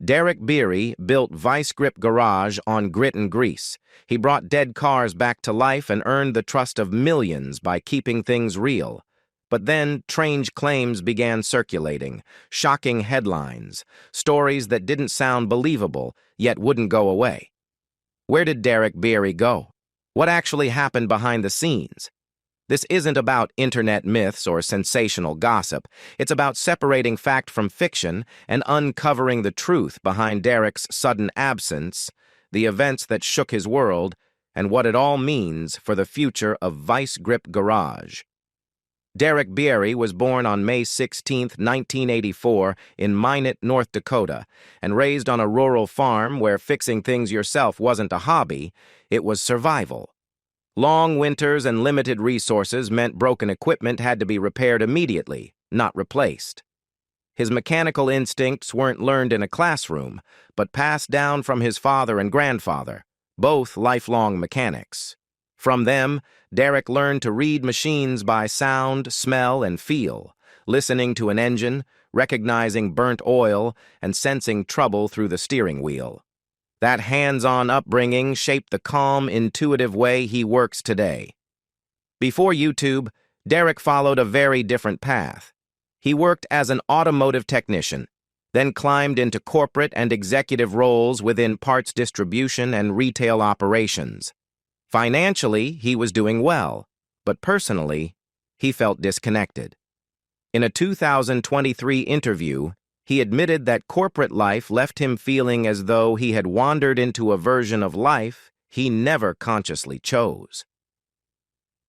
Derek Bieri built Vice Grip Garage on grit and grease. He brought dead cars back to life and earned the trust of millions by keeping things real. But then strange claims began circulating, shocking headlines, stories that didn't sound believable, yet wouldn't go away. Where did Derek Bieri go? What actually happened behind the scenes? This isn't about internet myths or sensational gossip. It's about separating fact from fiction and uncovering the truth behind Derek's sudden absence, the events that shook his world, and what it all means for the future of Vice Grip Garage. Derek Bieri was born on May 16, 1984, in Minot, North Dakota, and raised on a rural farm where fixing things yourself wasn't a hobby, it was survival. Long winters and limited resources meant broken equipment had to be repaired immediately, not replaced. His mechanical instincts weren't learned in a classroom, but passed down from his father and grandfather, both lifelong mechanics. From them, Derek learned to read machines by sound, smell, and feel, listening to an engine, recognizing burnt oil, and sensing trouble through the steering wheel. That hands-on upbringing shaped the calm, intuitive way he works today. Before YouTube, Derek followed a very different path. He worked as an automotive technician, then climbed into corporate and executive roles within parts distribution and retail operations. Financially, he was doing well, but personally, he felt disconnected. In a 2023 interview, he admitted that corporate life left him feeling as though he had wandered into a version of life he never consciously chose.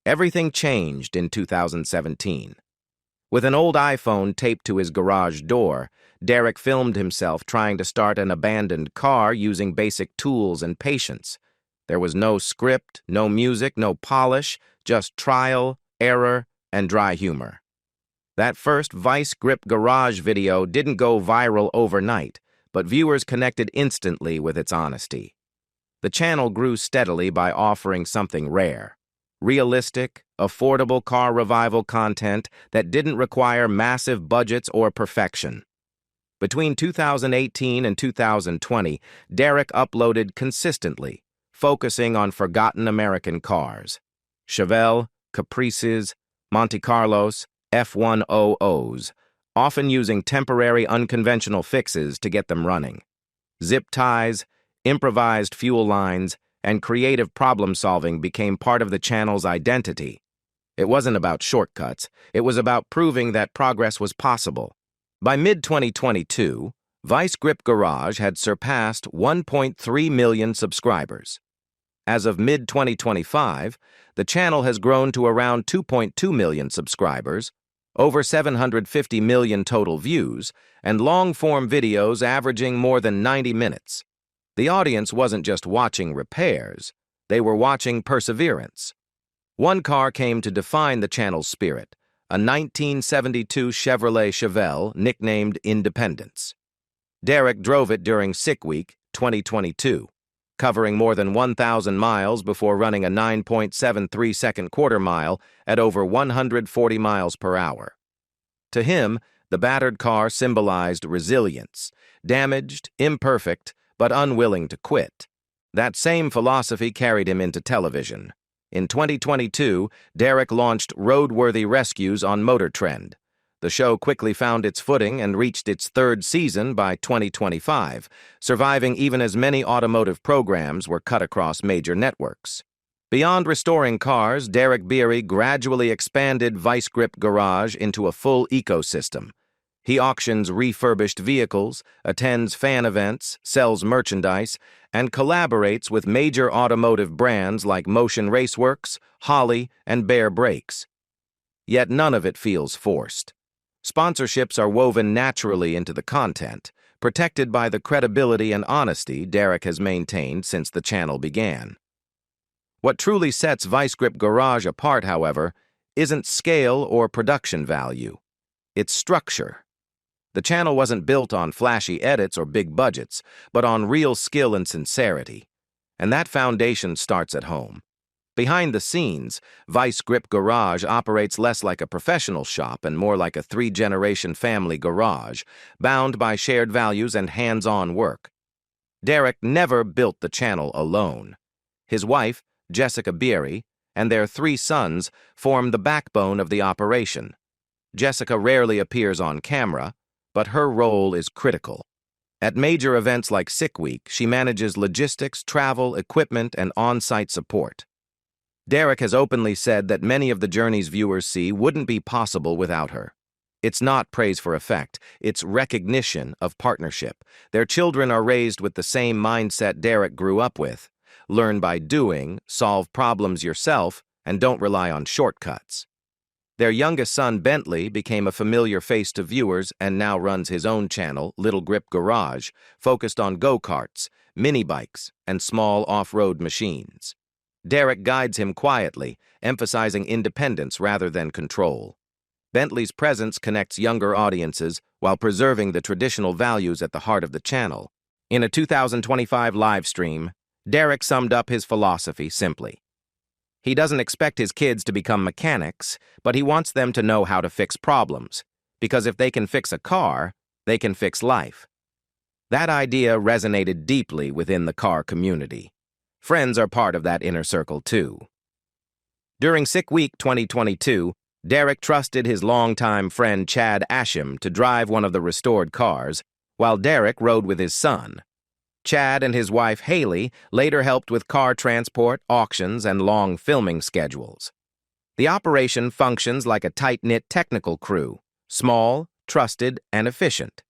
Everything changed in 2017. With an old iPhone taped to his garage door, Derek filmed himself trying to start an abandoned car using basic tools and patience. There was no script, no music, no polish, just trial, error, and dry humor. That first Vice Grip Garage video didn't go viral overnight, but viewers connected instantly with its honesty. The channel grew steadily by offering something rare: realistic, affordable car revival content that didn't require massive budgets or perfection. Between 2018 and 2020, Derek uploaded consistently, focusing on forgotten American cars: Chevelle, Caprices, Monte Carlos, F100s, often using temporary unconventional fixes to get them running. Zip ties, improvised fuel lines, and creative problem-solving became part of the channel's identity. It wasn't about shortcuts, it was about proving that progress was possible. By mid-2022, Vice Grip Garage had surpassed 1.3 million subscribers. As of mid-2025, the channel has grown to around 2.2 million subscribers, over 750 million total views, and long-form videos averaging more than 90 minutes. The audience wasn't just watching repairs, they were watching perseverance. One car came to define the channel's spirit, a 1972 Chevrolet Chevelle nicknamed Independence. Derek drove it during Sick Week 2022, covering more than 1,000 miles before running a 9.73-second quarter mile at over 140 miles per hour. To him, the battered car symbolized resilience, damaged, imperfect, but unwilling to quit. That same philosophy carried him into television. In 2022, Derek launched Roadworthy Rescues on Motor Trend. The show quickly found its footing and reached its third season by 2025, surviving even as many automotive programs were cut across major networks. Beyond restoring cars, Derek Bieri gradually expanded Vice Grip Garage into a full ecosystem. He auctions refurbished vehicles, attends fan events, sells merchandise, and collaborates with major automotive brands like Motion Raceworks, Holley, and Bear Brakes. Yet none of it feels forced. Sponsorships are woven naturally into the content, protected by the credibility and honesty Derek has maintained since the channel began. What truly sets Vice Grip Garage apart, however, isn't scale or production value. It's structure. The channel wasn't built on flashy edits or big budgets, but on real skill and sincerity. And that foundation starts at home. Behind the scenes, Vice Grip Garage operates less like a professional shop and more like a three-generation family garage, bound by shared values and hands-on work. Derek never built the channel alone. His wife, Jessica Bieri, and their 3 sons form the backbone of the operation. Jessica rarely appears on camera, but her role is critical. At major events like Sick Week, she manages logistics, travel, equipment, and on-site support. Derek has openly said that many of the journeys viewers see wouldn't be possible without her. It's not praise for effect, it's recognition of partnership. Their children are raised with the same mindset Derek grew up with. Learn by doing, solve problems yourself, and don't rely on shortcuts. Their youngest son, Bentley, became a familiar face to viewers and now runs his own channel, Little Grip Garage, focused on go-karts, mini-bikes, and small off-road machines. Derek guides him quietly, emphasizing independence rather than control. Bentley's presence connects younger audiences while preserving the traditional values at the heart of the channel. In a 2025 live stream, Derek summed up his philosophy simply. He doesn't expect his kids to become mechanics, but he wants them to know how to fix problems, because if they can fix a car, they can fix life. That idea resonated deeply within the car community. Friends are part of that inner circle, too. During Sick Week 2022, Derek trusted his longtime friend Chad Asham to drive one of the restored cars, while Derek rode with his son. Chad and his wife Haley later helped with car transport, auctions, and long filming schedules. The operation functions like a tight-knit technical crew, small, trusted, and efficient.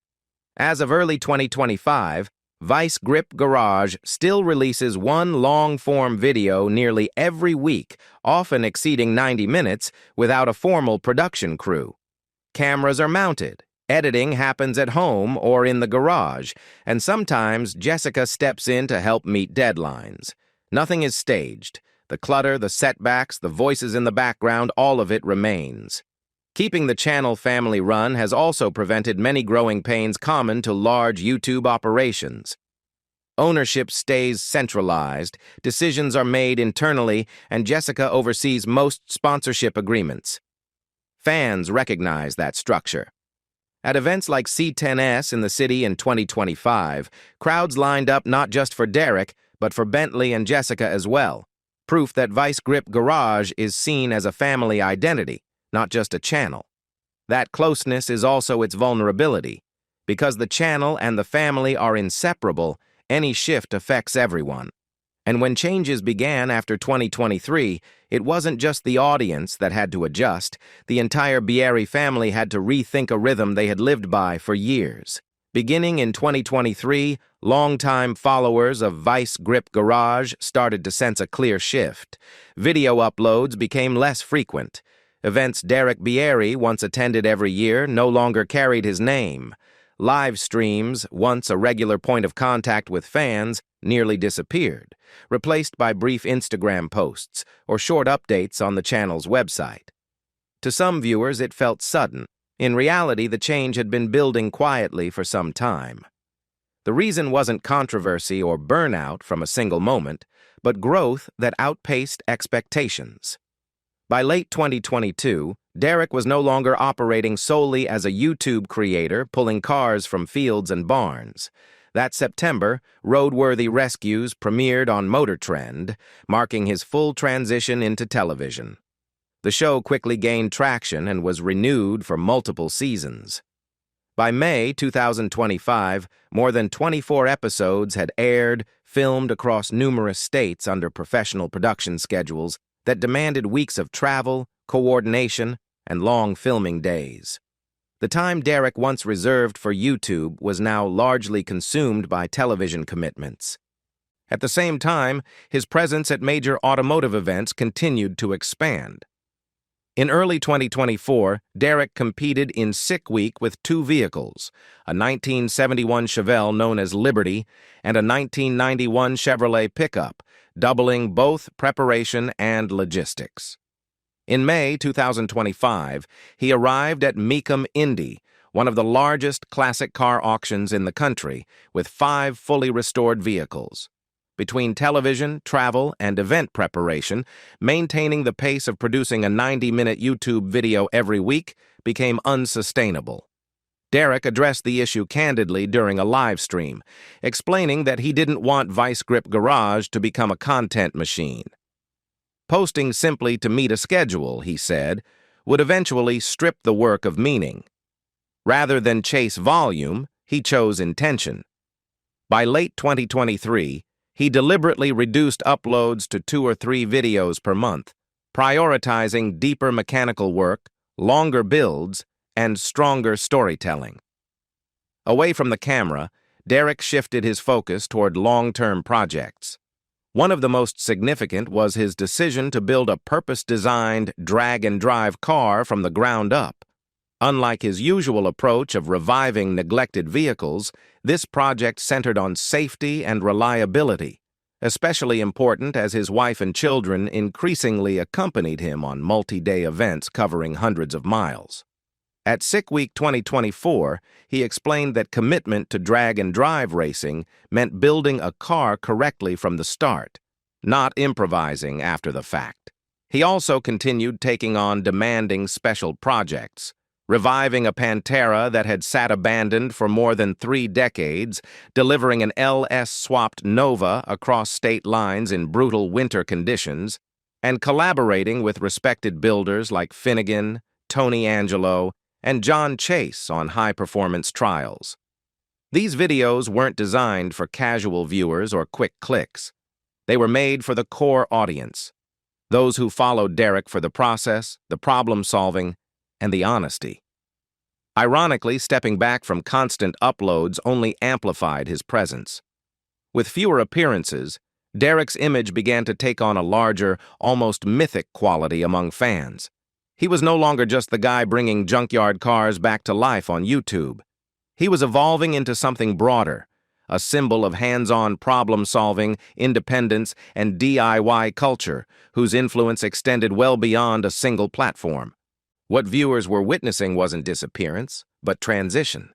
As of early 2025, Vice Grip Garage still releases one long-form video nearly every week, often exceeding 90 minutes, without a formal production crew. Cameras are mounted, editing happens at home or in the garage, and sometimes Jessica steps in to help meet deadlines. Nothing is staged. The clutter, the setbacks, the voices in the background, all of it remains. Keeping the channel family run has also prevented many growing pains common to large YouTube operations. Ownership stays centralized, decisions are made internally, and Jessica oversees most sponsorship agreements. Fans recognize that structure. At events like C10S in the city in 2025, crowds lined up not just for Derek, but for Bentley and Jessica as well. Proof that Vice Grip Garage is seen as a family identity, not just a channel. That closeness is also its vulnerability. Because the channel and the family are inseparable, any shift affects everyone. And when changes began after 2023, it wasn't just the audience that had to adjust. The entire Bieri family had to rethink a rhythm they had lived by for years. Beginning in 2023, longtime followers of Vice Grip Garage started to sense a clear shift. Video uploads became less frequent. Events Derek Bieri once attended every year no longer carried his name. Live streams, once a regular point of contact with fans, nearly disappeared, replaced by brief Instagram posts or short updates on the channel's website. To some viewers, it felt sudden. In reality, the change had been building quietly for some time. The reason wasn't controversy or burnout from a single moment, but growth that outpaced expectations. By late 2022, Derek was no longer operating solely as a YouTube creator pulling cars from fields and barns. That September, Roadworthy Rescues premiered on Motor Trend, marking his full transition into television. The show quickly gained traction and was renewed for multiple seasons. By May 2025, more than 24 episodes had aired, filmed across numerous states under professional production schedules that demanded weeks of travel, coordination, and long filming days. The time Derek once reserved for YouTube was now largely consumed by television commitments. At the same time, his presence at major automotive events continued to expand. In early 2024, Derek competed in Sick Week with 2 vehicles, a 1971 Chevelle known as Liberty and a 1991 Chevrolet pickup, doubling both preparation and logistics. In May 2025, he arrived at Mecum Indy, one of the largest classic car auctions in the country, with 5 fully restored vehicles. Between television, travel, and event preparation, maintaining the pace of producing a 90-minute YouTube video every week became unsustainable. Derek addressed the issue candidly during a live stream, explaining that he didn't want Vice Grip Garage to become a content machine. Posting simply to meet a schedule, he said, would eventually strip the work of meaning. Rather than chase volume, he chose intention. By late 2023, he deliberately reduced uploads to 2 or 3 videos per month, prioritizing deeper mechanical work, longer builds, and stronger storytelling. Away from the camera, Derek shifted his focus toward long-term projects. One of the most significant was his decision to build a purpose-designed drag-and-drive car from the ground up. Unlike his usual approach of reviving neglected vehicles, this project centered on safety and reliability, especially important as his wife and children increasingly accompanied him on multi-day events covering hundreds of miles. At Sick Week 2024, he explained that commitment to drag-and-drive racing meant building a car correctly from the start, not improvising after the fact. He also continued taking on demanding special projects, reviving a Pantera that had sat abandoned for more than 3 decades, delivering an LS-swapped Nova across state lines in brutal winter conditions, and collaborating with respected builders like Finnegan, Tony Angelo, and John Chase on high-performance trials. These videos weren't designed for casual viewers or quick clicks. They were made for the core audience, those who followed Derek for the process, the problem-solving, and the honesty. Ironically, stepping back from constant uploads only amplified his presence. With fewer appearances, Derek's image began to take on a larger, almost mythic quality among fans. He was no longer just the guy bringing junkyard cars back to life on YouTube. He was evolving into something broader, a symbol of hands-on problem-solving, independence, and DIY culture, whose influence extended well beyond a single platform. What viewers were witnessing wasn't disappearance, but transition.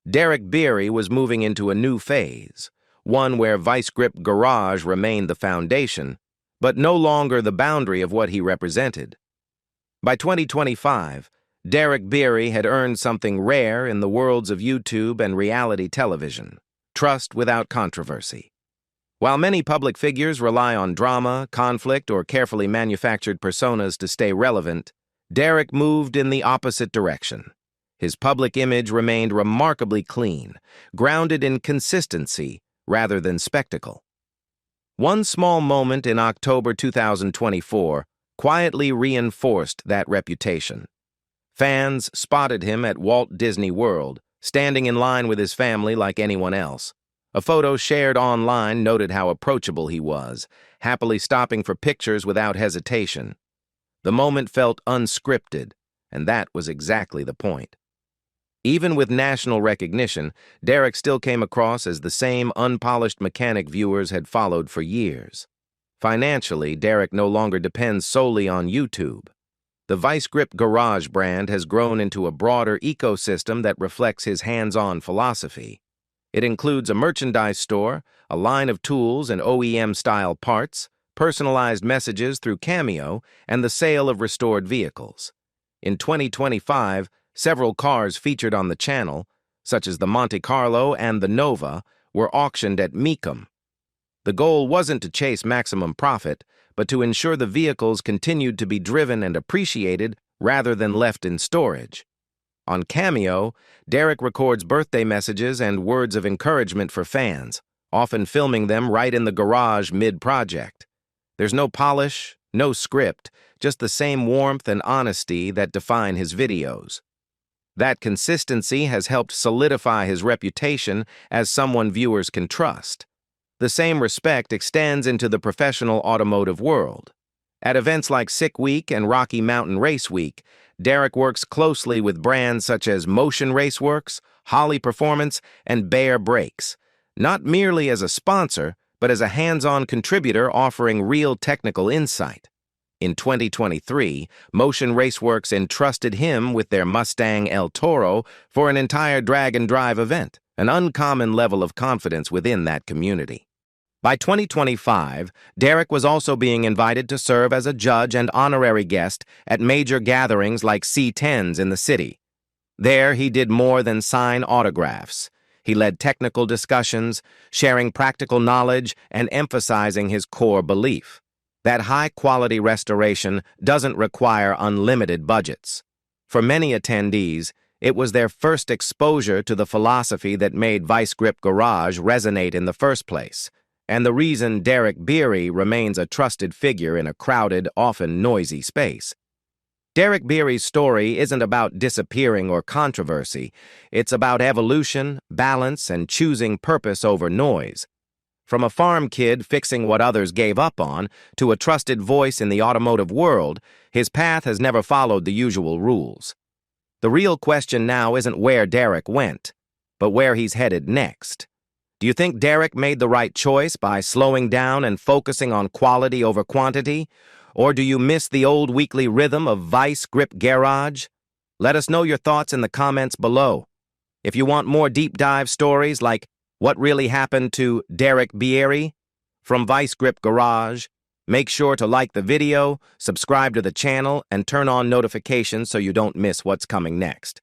Derek Bieri was moving into a new phase, one where Vice Grip Garage remained the foundation, but no longer the boundary of what he represented. By 2025, Derek Bieri had earned something rare in the worlds of YouTube and reality television: trust without controversy. While many public figures rely on drama, conflict, or carefully manufactured personas to stay relevant, Derek moved in the opposite direction. His public image remained remarkably clean, grounded in consistency rather than spectacle. One small moment in October 2024 quietly reinforced that reputation. Fans spotted him at Walt Disney World, standing in line with his family like anyone else. A photo shared online noted how approachable he was, happily stopping for pictures without hesitation. The moment felt unscripted, and that was exactly the point. Even with national recognition, Derek still came across as the same unpolished mechanic viewers had followed for years. Financially, Derek no longer depends solely on YouTube. The Vice Grip Garage brand has grown into a broader ecosystem that reflects his hands-on philosophy. It includes a merchandise store, a line of tools and OEM-style parts, personalized messages through Cameo, and the sale of restored vehicles. In 2025, several cars featured on the channel, such as the Monte Carlo and the Nova, were auctioned at Mecum. The goal wasn't to chase maximum profit, but to ensure the vehicles continued to be driven and appreciated rather than left in storage. On Cameo, Derek records birthday messages and words of encouragement for fans, often filming them right in the garage mid-project. There's no polish, no script, just the same warmth and honesty that define his videos. That consistency has helped solidify his reputation as someone viewers can trust. The same respect extends into the professional automotive world. At events like Sick Week and Rocky Mountain Race Week, Derek works closely with brands such as Motion Raceworks, Holly Performance, and Bear Brakes, not merely as a sponsor, but as a hands-on contributor offering real technical insight. In 2023, Motion Raceworks entrusted him with their Mustang El Toro for an entire drag-and-drive event, an uncommon level of confidence within that community. By 2025, Derek was also being invited to serve as a judge and honorary guest at major gatherings like C10s in the city. There, he did more than sign autographs. He led technical discussions, sharing practical knowledge and emphasizing his core belief that high-quality restoration doesn't require unlimited budgets. For many attendees, it was their first exposure to the philosophy that made Vice Grip Garage resonate in the first place, and the reason Derek Bieri remains a trusted figure in a crowded, often noisy space. Derek Bieri's story isn't about disappearing or controversy. It's about evolution, balance, and choosing purpose over noise. From a farm kid fixing what others gave up on to a trusted voice in the automotive world, his path has never followed the usual rules. The real question now isn't where Derek went, but where he's headed next. Do you think Derek made the right choice by slowing down and focusing on quality over quantity? Or do you miss the old weekly rhythm of Vice Grip Garage? Let us know your thoughts in the comments below. If you want more deep dive stories like what really happened to Derek Bieri from Vice Grip Garage, make sure to like the video, subscribe to the channel, and turn on notifications so you don't miss what's coming next.